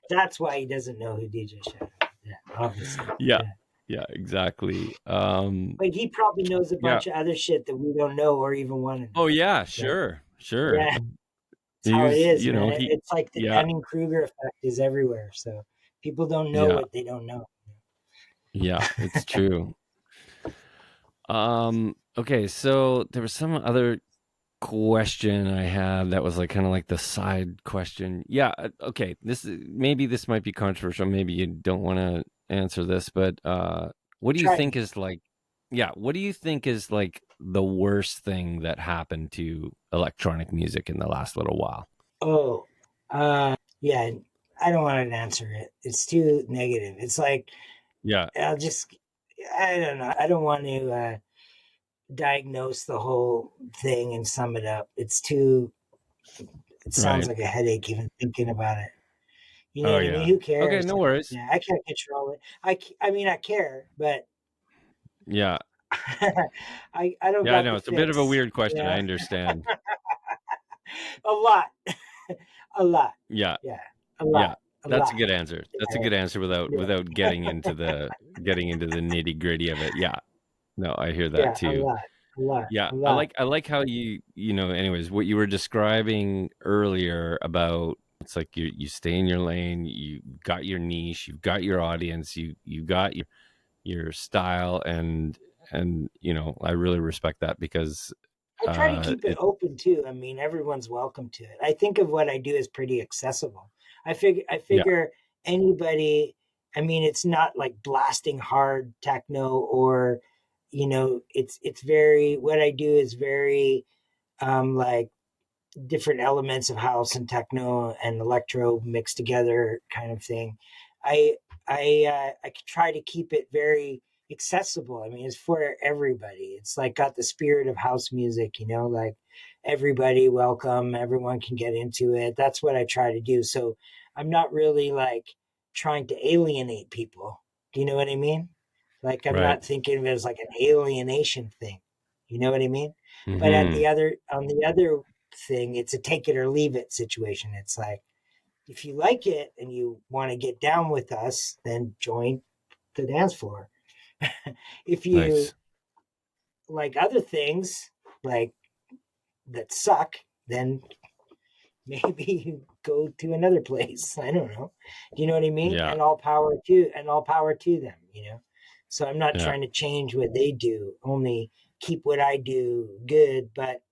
that's why he doesn't know who DJ Shadow is. Yeah, obviously. Yeah, Yeah. yeah, exactly. But he probably knows a Yeah. bunch of other shit that we don't know or even want to know. Oh yeah, So sure, sure. yeah, it's He how it was, is, man. he, It's like the yeah, Dunning Kruger effect is everywhere. So people don't know yeah, what they don't know. yeah. It's true. Okay, so there was some other question I had that was like kind of like the side question. Yeah, okay. Maybe this might be controversial. Maybe you don't want to answer this, but what do you Try think me. is like what do you think is like the worst thing that happened to electronic music in the last little while? Oh, yeah. I don't want to answer it. It's too negative. It's like Yeah, I'll just. I don't know. I don't want to diagnose the whole thing and sum it up. It's too. It sounds right. like a headache even thinking about it. You know Oh what I mean? yeah. Who Okay, cares? no worries. Yeah, I can't control it. I mean, I care, but Yeah. I don't Yeah, I got know the it's a bit of a fix. weird question. Yeah, I understand. a lot, a lot. Yeah. Yeah, a Yeah. lot, a That's a lot. good answer. That's a Yeah, good answer yeah, without getting into the nitty-gritty of it. Yeah. No, I hear that yeah, a too. lot, a lot, Yeah, a lot. I like how anyways, what you were describing earlier about it's like you stay in your lane, you got your niche, you've got your audience, you got your style, and I really respect that because I try to keep it it open too. I mean, everyone's welcome to it. I think of what I do as pretty accessible. I yeah, figure anybody. I mean, it's not like blasting hard techno or, it's very. What I do is very like different elements of house and techno and electro mixed together kind of thing. I I try to keep it very accessible. I mean, it's for everybody. It's like got the spirit of house music, like everybody welcome, everyone can get into it. That's what I try to do. So I'm not really like trying to alienate people. Do you know what I mean? Like I'm right. not thinking of it as like an alienation thing. You know what I mean? But Mhm. on the other thing. It's a take it or leave it situation. It's like, if you like it and you want to get down with us, then join the dance floor. If you Nice. like other things like that suck, then maybe go to another place. I don't know. Do you know what I mean? Yeah. And all power to them, So I'm not Yeah. trying to change what they do, only keep what I do good, but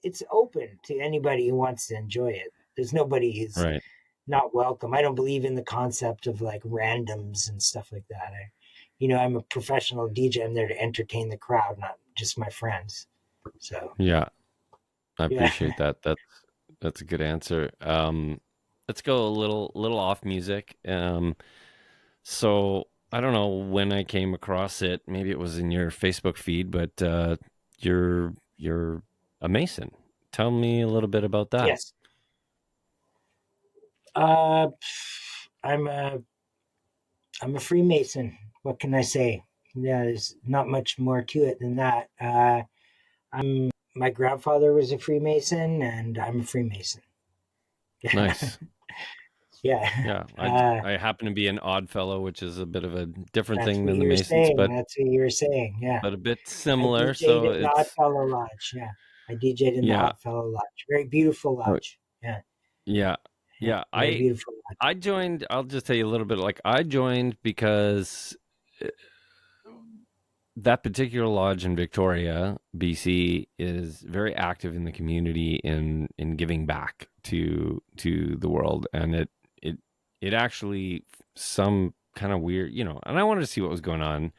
it's open to anybody who wants to enjoy it. There's nobody who's Right. not welcome. I don't believe in the concept of like randoms and stuff like that. I'm a professional DJ. I'm there to entertain the crowd, not just my friends. So Yeah. I yeah. appreciate that. That's a good answer. Let's go a little off music. So I don't know when I came across it. Maybe it was in your Facebook feed, but you're a Mason. Tell me a little bit about that. Yes. Uh, I'm a I'm a Freemason. What can I say? Yeah, there's not much more to it than that. My grandfather was a Freemason, and I'm a Freemason. Yeah, Nice. yeah. Yeah, Uh, I happen to be an odd fellow, which is a bit of a different that's thing what than the you were Masons, saying. That's what you were saying. Yeah, but a bit I similar. DJ'd So at the it's Oddfellow Lodge. Yeah, I DJ'd in the yeah, Oddfellow Lodge. Very beautiful oh, lodge. Yeah, yeah, yeah. yeah. Very beautiful lodge. I joined. I'll just tell you a little bit. Like I joined because that particular lodge in Victoria, BC, is very active in the community in giving back to the world, and it it actually some kind of weird, And I wanted to see what was going on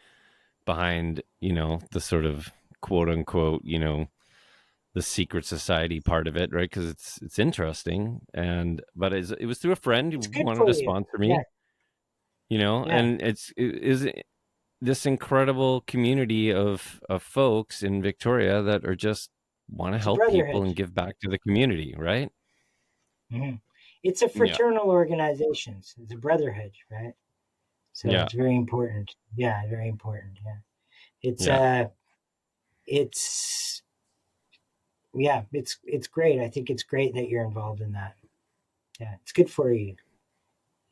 behind, the sort of quote unquote, the secret society part of it, right? Because it's interesting, but it was through a friend who It's good wanted for to you. sponsor Yeah, me, yeah. and it is this incredible community of folks in Victoria that are just want to It's a help people brotherhood. and give back to the community, right? Hmm. It's a Yeah, fraternal organization. So it's a brotherhood, right? So yeah, it's very important. Yeah, very important. Yeah. It's yeah, uh it's yeah, it's great. I think it's great that you're involved in that. Yeah, it's good for you.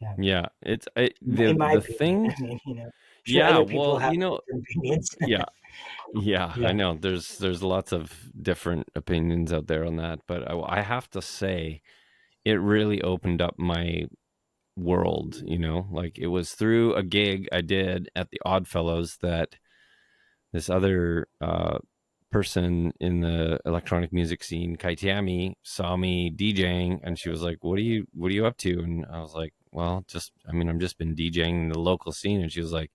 Yeah. yeah. In my The opinion. thing. I mean, sure Yeah, other people well, have different opinions. yeah, yeah. I Yeah. know there's lots of different opinions out there on that, but I have to say it really opened up my world. Like it was through a gig I did at the Oddfellows that this other person in the electronic music scene, Kaitiami, saw me DJing, and she was like, "What are you up to?" And I was like, "Well, I'm just been DJing in the local scene." And she was like,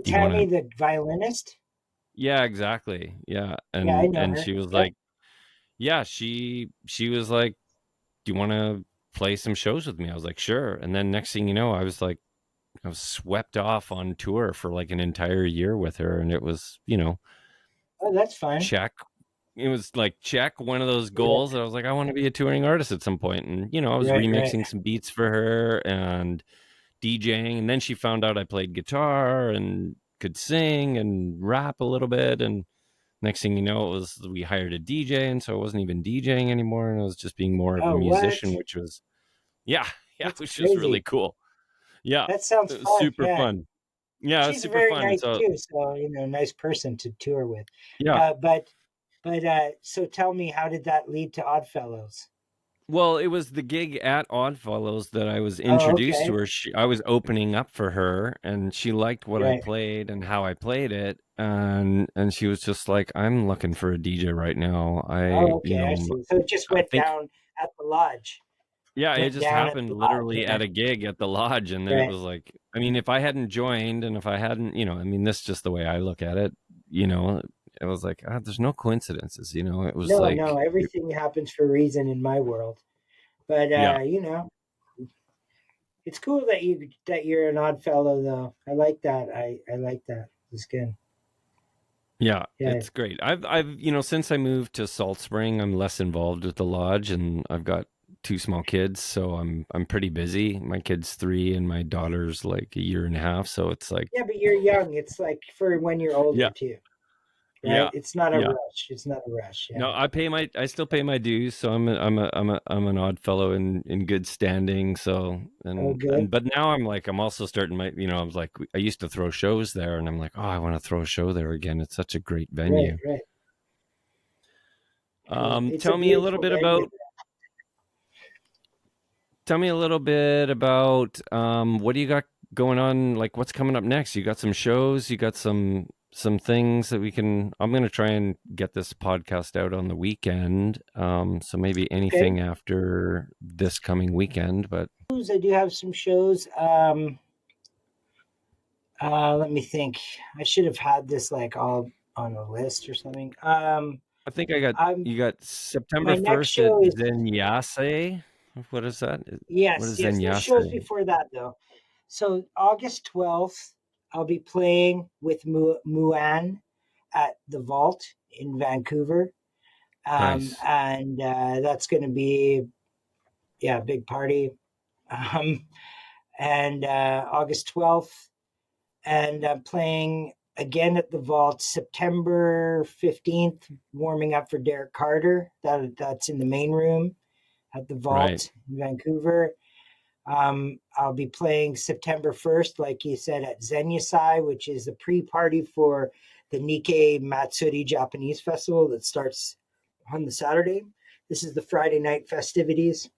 "Do you want Kitami, to?" the violinist. Yeah, exactly. Yeah, Yeah, I and know her. she was Yep. like, "Yeah." She was like, "Do you want to play some shows with me?" I was like, "Sure." And then next thing you know, I was swept off on tour for like an entire year with her, and it was, Oh, that's fun. check. It was like check one of those Yeah. goals that I was like, I want to be a touring artist at some point. And, I was Right, right. remixing some beats for her and DJing. And then she found out I played guitar and could sing and rap a little bit. And next thing you know, we hired a DJ. And so I wasn't even DJing anymore. And I was just being more of a Oh, what? musician, which was, yeah, yeah, it That's was just really crazy. cool. Yeah, That sounds it was fun. super Yeah. fun. Yeah, it was She's super very fun. nice So, too. So, nice person to tour with. yeah. But so tell me, how did that lead to Oddfellows? Well, it was the gig at Oddfellows that I was Oh, introduced to okay. her. I was opening up for her, and she liked what I Right. played and how I played it, and she was just like, "I'm looking for a DJ right now. Oh, okay. I see. So it just I went think, down at the lodge. yeah, it Went just down at happened the lodge. literally Yeah. at a gig at the lodge, and then it Right. was like, I mean, if I hadn't joined, and if I hadn't, this is just the way I look at it, you know, it was like, there's no coincidences, It was No, no. like, Everything happens for a reason in my world. But yeah, it's cool that you're an odd fellow, though. I like that. I like that. It's good. yeah, Yeah. it's great. I've since I moved to Salt Spring, I'm less involved with the lodge, and I've got two small kids, so I'm pretty busy. My kid's 3, and my daughter's like a year and a half, so it's like, Yeah, but you're young. It's like for when you're older yeah, too. right? Yeah. It's not a Yeah. rush. It's not a rush. No, Yeah. I still pay my dues, so I'm an odd fellow in good standing. So Oh, and good. but now I'm also starting my I was like I used to throw shows there, and I'm like, oh, I want to throw a show there again. It's such a great Right, venue. right. Cool. It's a Tell me a little beautiful bit venue. about Tell me a little bit about what do you got going on? Like, what's coming up next? You got some shows. You got some things that we can. I'm going to try and get this podcast out on the weekend. So maybe Okay. anything after this coming weekend. But I do have some shows. Let me think. I should have had this like all on a list or something. I think I got I'm you got September My next 1st at show is Zenyase. What is that? What yes, is yes. There's shows Zenyase? before that though. So August 12th, I'll be playing with Muan at the Vault in Vancouver, Nice, and that's going to be a big party. Um, and August 12th, and I'm playing again at the Vault September 15th, warming up for Derek Carter. That's in the main room at the right, Vault in Vancouver. I'll be playing September 1st, like you said, at Zenyasai, which is the pre-party for the Nikkei Matsuri Japanese Festival that starts on the Saturday. This is the Friday night festivities,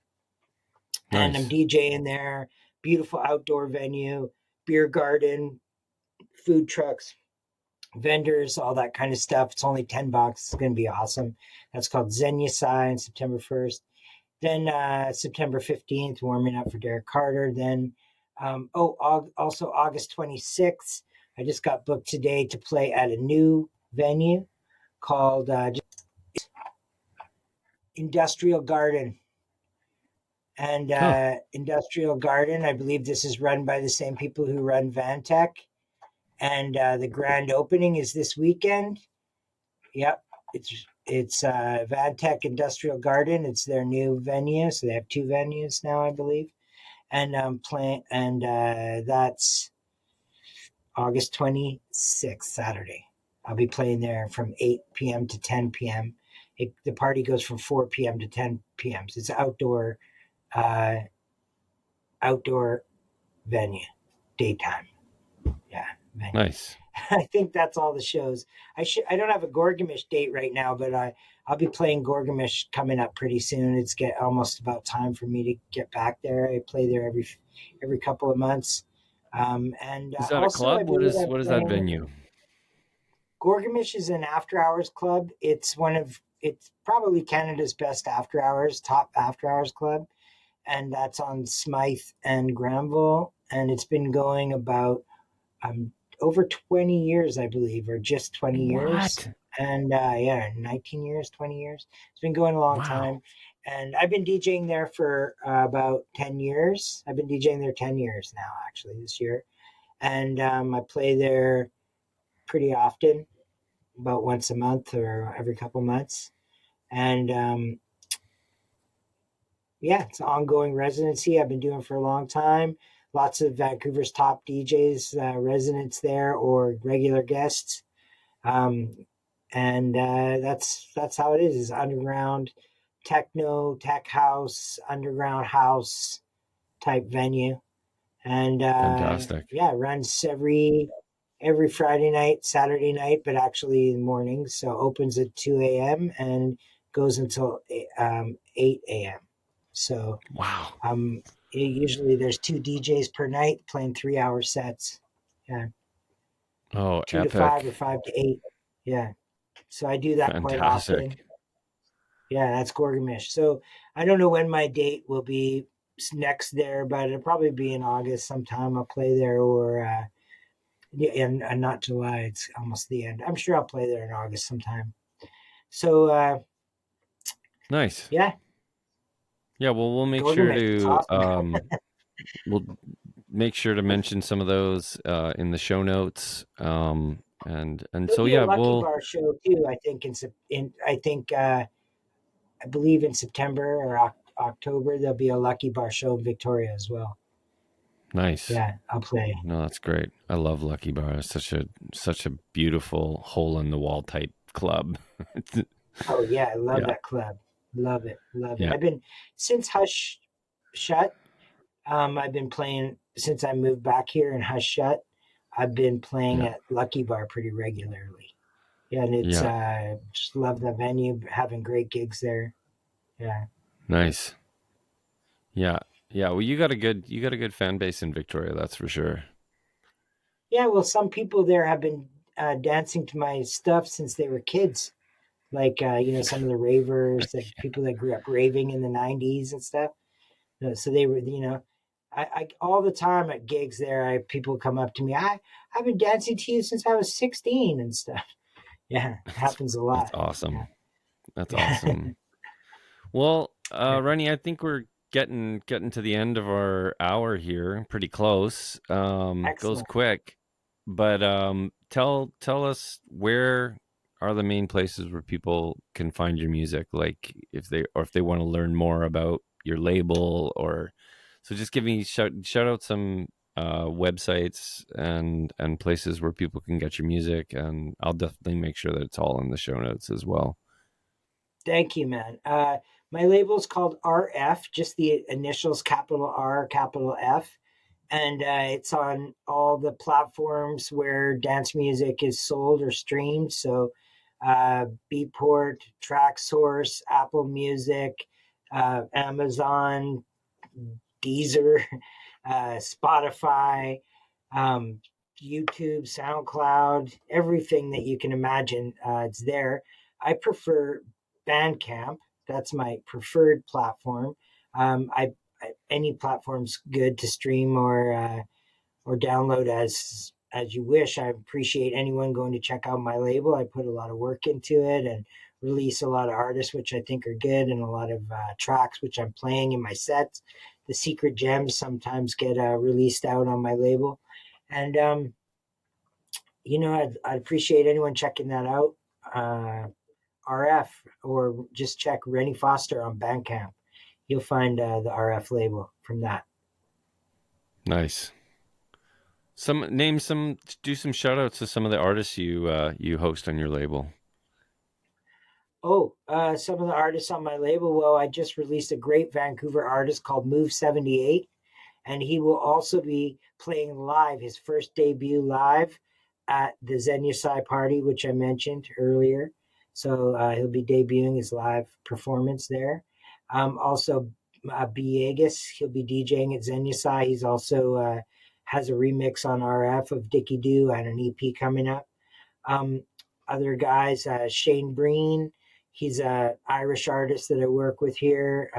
and I'm nice, DJing there. Beautiful outdoor venue, beer garden, food trucks, vendors, all that kind of stuff. It's only $10. It's going to be awesome. That's called Zenyasai on September 1st. Then September 15th, warming up for Derek Carter. Then, also August 26th, I just got booked today to play at a new venue called Industrial Garden. And huh, Industrial Garden, I believe this is run by the same people who run Vantech. And the grand opening is this weekend. Yep, it's Vantech Industrial Garden. It's their new venue, so they have two venues now, I believe. And playing, and that's August 26th, Saturday. I'll be playing there from 8 p.m. to 10 p.m. The party goes from 4 p.m. to 10 p.m. So it's uh, outdoor venue, daytime. Yeah, venue. nice. I think that's all the shows. I don't have a Gorgamish date right now, but I'll be playing Gorgamish coming up pretty soon. It's get almost about time for me to get back there. I play there every couple of months. And Is that a also, I club? believe I'm What is that playing venue? Gorgamish is an after hours club. It's probably Canada's best after hours, top after hours club, and that's on Smythe and Granville, and it's been going about um, over 20 years, I believe, or just 20 years. What? And 19 years, 20 years. It's been going a long Wow. time. And I've been DJing there for about 10 years. I've been DJing there 10 years now, actually, this year. And I play there pretty often, about once a month or every couple months. And it's an ongoing residency I've been doing for a long time. Lots of Vancouver's top DJs, residents there or regular guests. And that's how it is underground techno, tech house, underground house type venue. And Fantastic. it runs every Friday night, Saturday night, but actually in the morning. So opens at 2 a.m. and goes until 8 a.m. So Wow. usually there's two DJs per night playing 3 hour sets. Yeah, Oh, 2 to 5 or epic. 5 to 8. Yeah. So I do that quite often. Fantastic. Yeah, that's Gorgamish. So I don't know when my date will be next there, but it'll probably be in August sometime. I'll play there, or and not July. It's almost the end. I'm sure I'll play there in August sometime. So Nice. yeah, Yeah, well, Gorgamish. It's awesome. we'll make sure to mention some of those in the show notes. And There'll so be a yeah, Lucky we'll Bar show too. I think I believe in September or October there'll be a Lucky Bar show in Victoria as well. Nice. Yeah, I'll play. No, that's great. I love Lucky Bar. It's such a beautiful hole in the wall type club. Oh yeah, I love Yeah. that club. Love it, love it. Yeah. I've been since Hush Shut. I've been playing since I moved back here in Hush Shut. I've been playing Yeah. at Lucky Bar pretty regularly. Yeah, and it's Yeah. just love the venue, having great gigs there. Yeah. Nice. Yeah. Yeah. Well, you got a good fan base in Victoria, that's for sure. Yeah, well, some people there have been dancing to my stuff since they were kids. Like, some of the ravers, the people that grew up raving in the 90s and stuff. So they were, I all the time at gigs there, people come up to me. I've been dancing to you since I was 16 and stuff. Yeah, it That's happens a that's lot. awesome. Yeah. That's Yeah. awesome. Well, Yeah. Rennie, I think we're getting to the end of our hour here. Pretty close. Goes Excellent. quick. But tell us, where are the main places where people can find your music? Like if they want to learn more about your label, or so just give me shout out some websites and places where people can get your music, and I'll definitely make sure that it's all in the show notes as well. Thank you, man. My label is called RF, just the initials, capital R, capital F. And it's on all the platforms where dance music is sold or streamed. So, Beatport, TrackSource, Apple Music, Amazon, Deezer, Spotify, um, YouTube, SoundCloud, everything that you can imagine, it's there. I prefer Bandcamp. That's my preferred platform. Any platform's good to stream or download as you wish. I appreciate anyone going to check out my label. I put a lot of work into it and release a lot of artists which I think are good, and a lot of tracks which I'm playing in my sets. The secret gems sometimes get released out on my label, and I'd appreciate anyone checking that out. Uh, RF, or just check Rennie Foster on Bandcamp. You'll find the RF label from that. Nice. Do some shout outs to some of the artists you host on your label. Oh, some of the artists on my label. Well, I just released a great Vancouver artist called Move 78, and he will also be playing live, his first debut live at the Zenyasai party, which I mentioned earlier. So he'll be debuting his live performance there. Also, Biegas, he'll be DJing at Zenyasai. He's also has a remix on RF of Dicky Doo and an EP coming up. Um, Other guys, Shane Breen, he's a Irish artist that I work with here.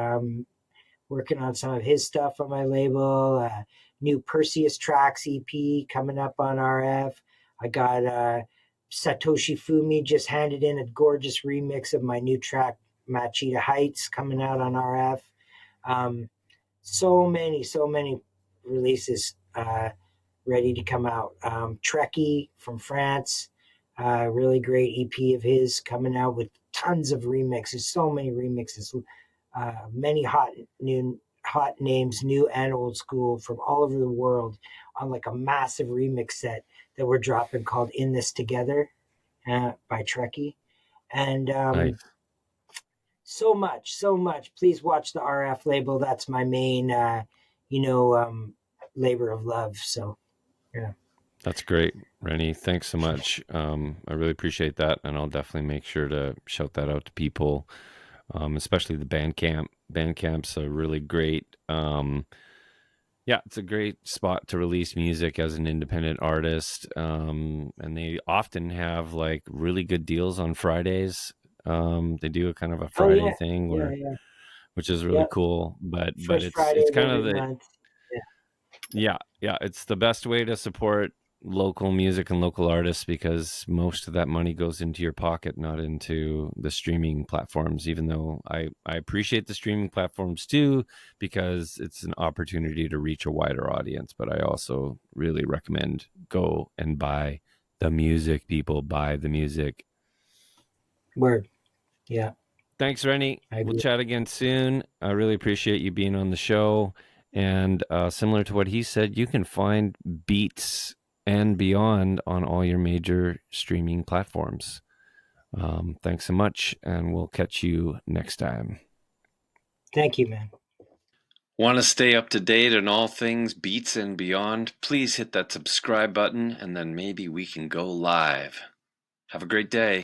Working on some of his stuff on my label. New Perseus Tracks EP coming up on RF. I got Satoshi Fumi just handed in a gorgeous remix of my new track Machida Heights coming out on RF. Um, so many releases ready to come out. Trekkie from France, really great EP of his coming out with tons of remixes, so many remixes, many hot names, new and old school from all over the world on like a massive remix set that we're dropping called "In This Together" by Trekkie, and Nice. so much, so much. Please watch the RF label. That's my main, labor of love. So yeah. That's great, Rennie. Thanks so much. I really appreciate that, and I'll definitely make sure to shout that out to people, especially the Bandcamp. Bandcamp's a really great, yeah, it's a great spot to release music as an independent artist, and they often have like really good deals on Fridays. They do a kind of a Oh Friday yeah, thing yeah, where, yeah. which is really Yep. cool. But First it's Friday it's of kind every of the month. Yeah. Yeah, yeah, it's the best way to support local music and local artists, because most of that money goes into your pocket, not into the streaming platforms. Even though I appreciate the streaming platforms too, because it's an opportunity to reach a wider audience. But I also really recommend go and buy the music. People buy the music. Word. Yeah, Thanks, Rennie. I We'll agree. chat again soon. I really appreciate you being on the show. And similar to what he said, you can find Beats and Beyond on all your major streaming platforms. Thanks so much, and we'll catch you next time. Thank you, man. Want to stay up to date on all things Beats and Beyond? Please hit that subscribe button, and then maybe we can go live. Have a great day.